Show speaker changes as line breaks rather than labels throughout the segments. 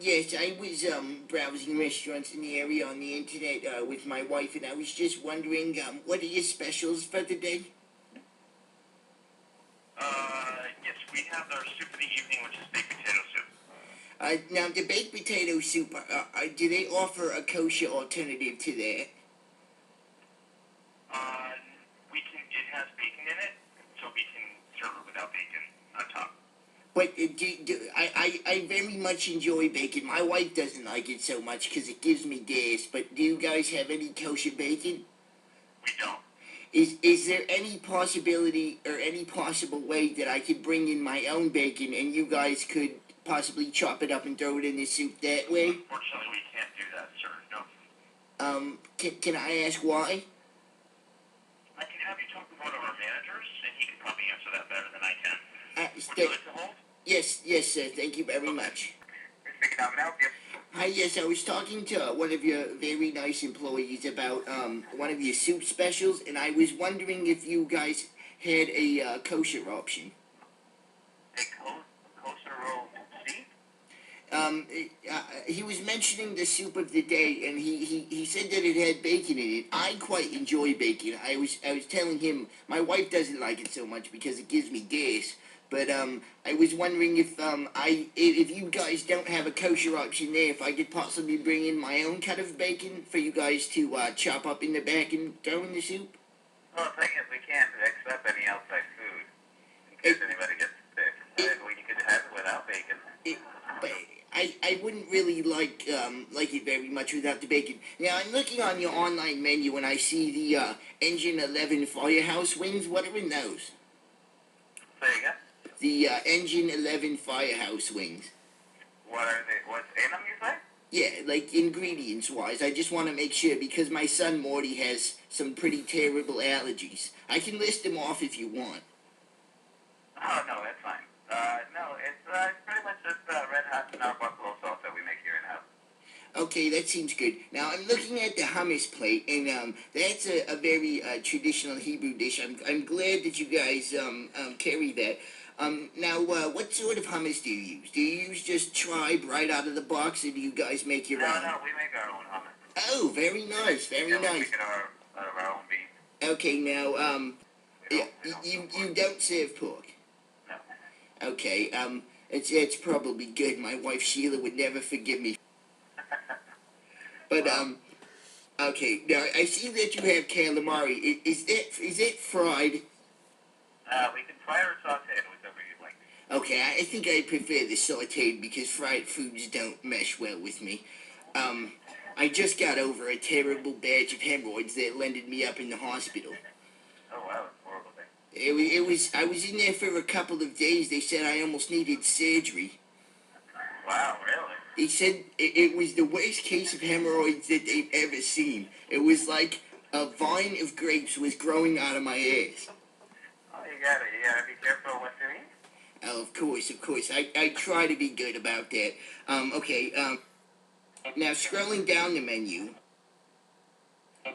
Yes, I was browsing restaurants in the area on the internet with my wife, and I was just wondering, what are your specials for the day?
Yes, we have our soup of the evening, which is baked potato soup.
Now the baked potato soup, do they offer a kosher alternative to that?
Uh, it has bacon in it, so we can serve it without bacon on top.
But I very much enjoy bacon. My wife doesn't like it so much because it gives me gas. But do you guys have any kosher bacon?
We don't.
Is there any possibility or any possible way that I could bring in my own bacon and you guys could possibly chop it up and throw it in the soup that way?
Unfortunately, we can't do that, sir. No.
Can I ask why?
I can have you talk to one of our managers, and he can probably answer that better than I can. Would you like to hold?
Yes, sir. Thank you very much.
Speaking, how can I help you?
Hi, yes, I was talking to one of your very nice employees about one of your soup specials, and I was wondering if you guys had a kosher option.
A kosher roll beef?
He was mentioning the soup of the day, and he said that it had bacon in it. I quite enjoy bacon. I was telling him my wife doesn't like it so much because it gives me gas. But I was wondering if you guys don't have a kosher option there, if I could possibly bring in my own cut of bacon for you guys to chop up in the back and throw in the soup.
Well, the thing is, we can't accept any outside food in case anybody gets sick. We could have it without bacon.
But I wouldn't really like it very much without the bacon. Now, I'm looking on your online menu and I see the Engine 11 Firehouse wings. What are in those?
Say again?
The Engine 11 Firehouse wings.
What are they? What's in them, you say?
Yeah, like ingredients-wise. I just want to make sure because my son Morty has some pretty terrible allergies. I can list them off if you want.
Oh, no, that's fine. No, it's pretty much just red hot and our buffalo sauce that we make here in-house.
Okay, that seems good. Now, I'm looking at the hummus plate, and that's a very traditional Hebrew dish. I'm glad that you guys carry that. Now, what sort of hummus do you use? Do you use just tribe right out of the box, or do you guys make your own?
No, we make our own hummus.
Oh, very nice, very nice.
We make it out of our own beef.
Okay, now, you don't serve pork?
No.
Okay, it's probably good. My wife Sheila would never forgive me. But, okay, now, I see that you have calamari. Is that fried?
We can fry or saute it, whichever you like.
Okay, I think I prefer the sauteed because fried foods don't mesh well with me. I just got over a terrible batch of hemorrhoids that landed me up in the hospital.
Oh, wow, that's a horrible thing.
I was in there for a couple of days. They said I almost needed surgery.
Wow, really?
They said it was the worst case of hemorrhoids that they've ever seen. It was like a vine of grapes was growing out of my ass.
Oh, you gotta be careful what you eat.
Oh, of course. I try to be good about that. Okay, now scrolling down the menu,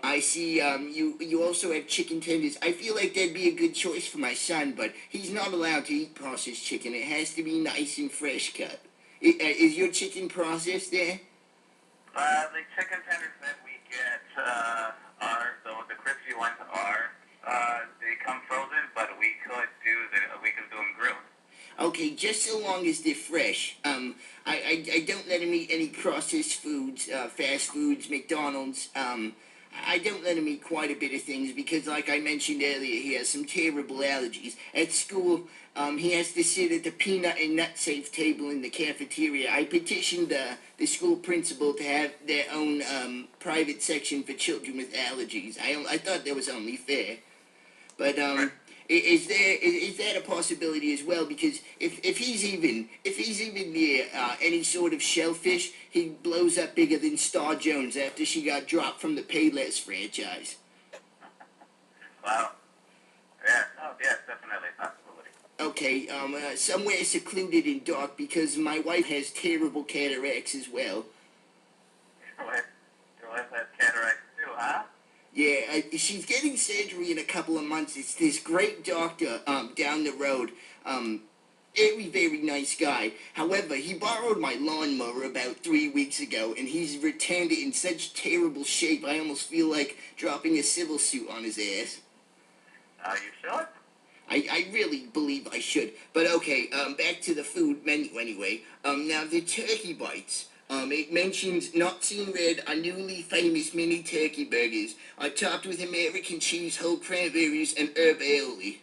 I see, you also have chicken tenders. I feel like that'd be a good choice for my son, but he's not allowed to eat processed chicken. It has to be nice and fresh cut. Is your chicken processed there?
The chicken tenders that we get the crispy ones they come frozen, but we can do them grilled.
Okay, just so long as they're fresh. I don't let him eat any processed foods, fast foods, McDonald's. I don't let him eat quite a bit of things because, like I mentioned earlier, he has some terrible allergies. At school, he has to sit at the peanut and nut safe table in the cafeteria. I petitioned the school principal to have their own private section for children with allergies. I thought that was only fair. But is that a possibility as well? Because if he's even near any sort of shellfish, he blows up bigger than Star Jones after she got dropped from the Payless franchise.
Wow. Yeah. Oh, yeah, definitely a possibility.
Okay, somewhere secluded and dark because my wife has terrible cataracts as well.
Your wife has cataracts too, huh?
Yeah, she's getting surgery in a couple of months. It's this great doctor down the road. very, very nice guy. However, he borrowed my lawnmower about 3 weeks ago, and he's returned it in such terrible shape, I almost feel like dropping a civil suit on his ass.
You sure?
I really believe I should. But okay, back to the food menu anyway. Now the turkey bites. It mentions not seen red are newly famous mini turkey burgers, are topped with American cheese, whole cranberries, and herb aioli.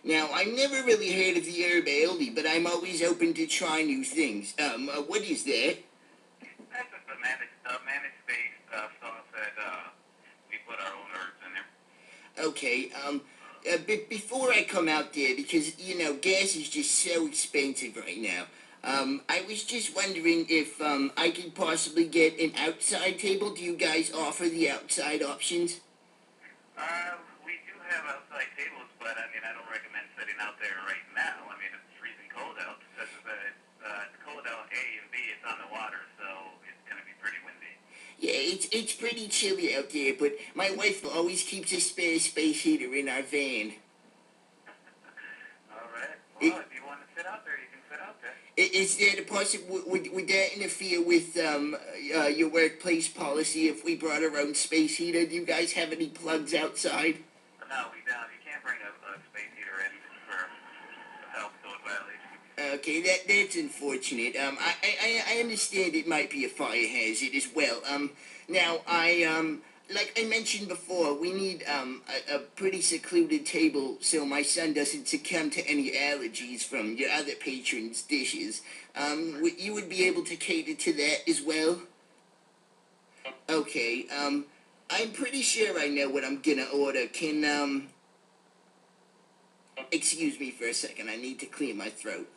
Now, I've never really heard of the herb aioli, but I'm always open to try new things. What is that?
That's just a mayonnaise-based sauce that we put our own herbs in there.
Okay, before I come out there, because, you know, gas is just so expensive right now, I was just wondering if, I could possibly get an outside table. Do you guys offer the outside options?
We do have outside tables, but I mean, I don't recommend sitting out there right now. I mean, it's freezing cold out. It's cold out A and B. It's on the water, so it's going to be pretty windy.
Yeah, it's pretty chilly out there, but my wife always keeps a spare space heater in our van.
All right. Well, if you want to sit out there, you can sit out there.
Is there the would that interfere with your workplace policy if we brought our own space heater? Do you guys have any plugs outside?
No, we don't. You can't bring a space heater in for health code violation.
Okay, that's unfortunate. I understand it might be a fire hazard as well. Now like I mentioned before, we need a pretty secluded table so my son doesn't succumb to any allergies from your other patrons' dishes. You would be able to cater to that as well? Okay, I'm pretty sure I know what I'm gonna order. Excuse me for a second, I need to clear my throat.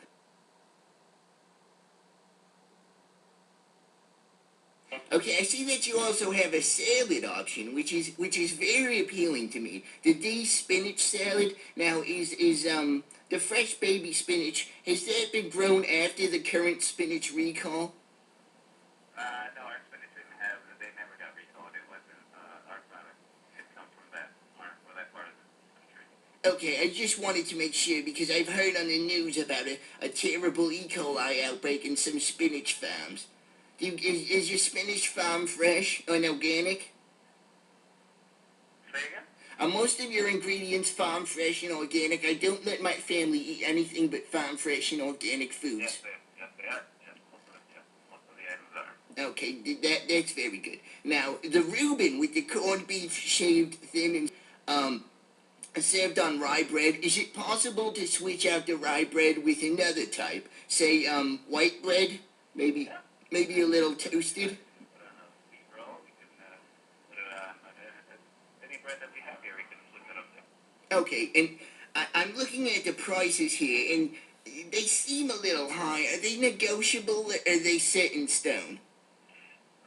Okay, I see that you also have a salad option, which is very appealing to me. The D spinach salad. Now, is the fresh baby spinach, has that been grown after the current spinach recall?
No, our spinach didn't have. They never got recalled. It wasn't our product. It comes from that part of the country.
Okay, I just wanted to make sure because I've heard on the news about a terrible E. coli outbreak in some spinach farms. Is your spinach farm fresh and organic?
Say again?
Are most of your ingredients farm fresh and organic? I don't let my family eat anything but farm fresh and organic foods.
Yes, they are. Yes, most of the items are.
Okay, that's very good. Now, the Reuben with the corned beef shaved thin and served on rye bread, is it possible to switch out the rye bread with another type? Say, white bread? Maybe a little toasted?
Put on a wheat roll. We can put it on any bread that we have here. We can flip it up there.
Okay, and I'm looking at the prices here, and they seem a little high. Are they negotiable, or are they set in stone?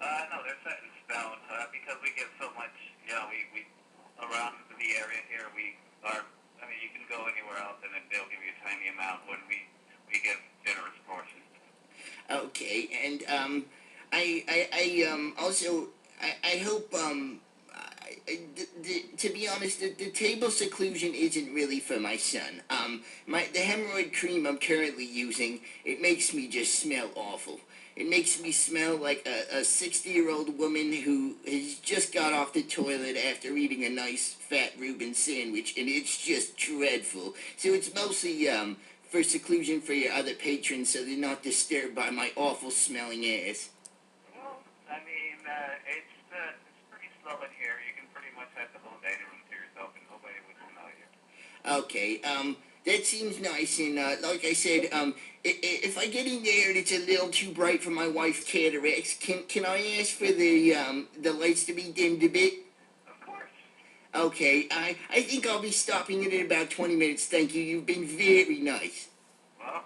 No, they're set in stone because we get so much. You know, we around the area here. I mean, you can go anywhere else, and then they'll give you a tiny amount when we get generous portions.
Okay, and also I hope to be honest, the table seclusion isn't really for my son. The hemorrhoid cream I'm currently using, it makes me just smell awful. It makes me smell like a 60-year-old woman who has just got off the toilet after eating a nice fat Reuben sandwich, and it's just dreadful. So it's mostly for seclusion for your other patrons so they're not disturbed by my awful smelling ass.
Well, I mean, it's pretty slow in here. You can pretty much have the whole dining room to yourself and nobody would smell you.
Okay, that seems nice, and like I said, if I get in there and it's a little too bright for my wife's cataracts, can I ask for the lights to be dimmed a bit?
Of course.
Okay, I think I'll be stopping in about 20 minutes, thank you. You've been very nice.
Well,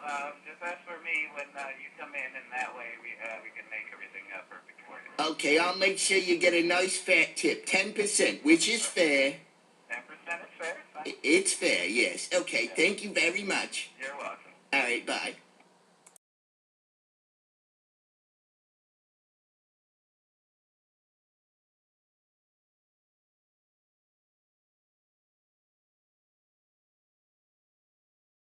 just ask for me when you come in, and that way we can make everything perfect for you.
Okay, I'll make sure you get a nice fat tip, 10%, which is fair.
10% is fair, fine.
It's fair, yes. Okay, thank you very much.
You're welcome.
All right, bye.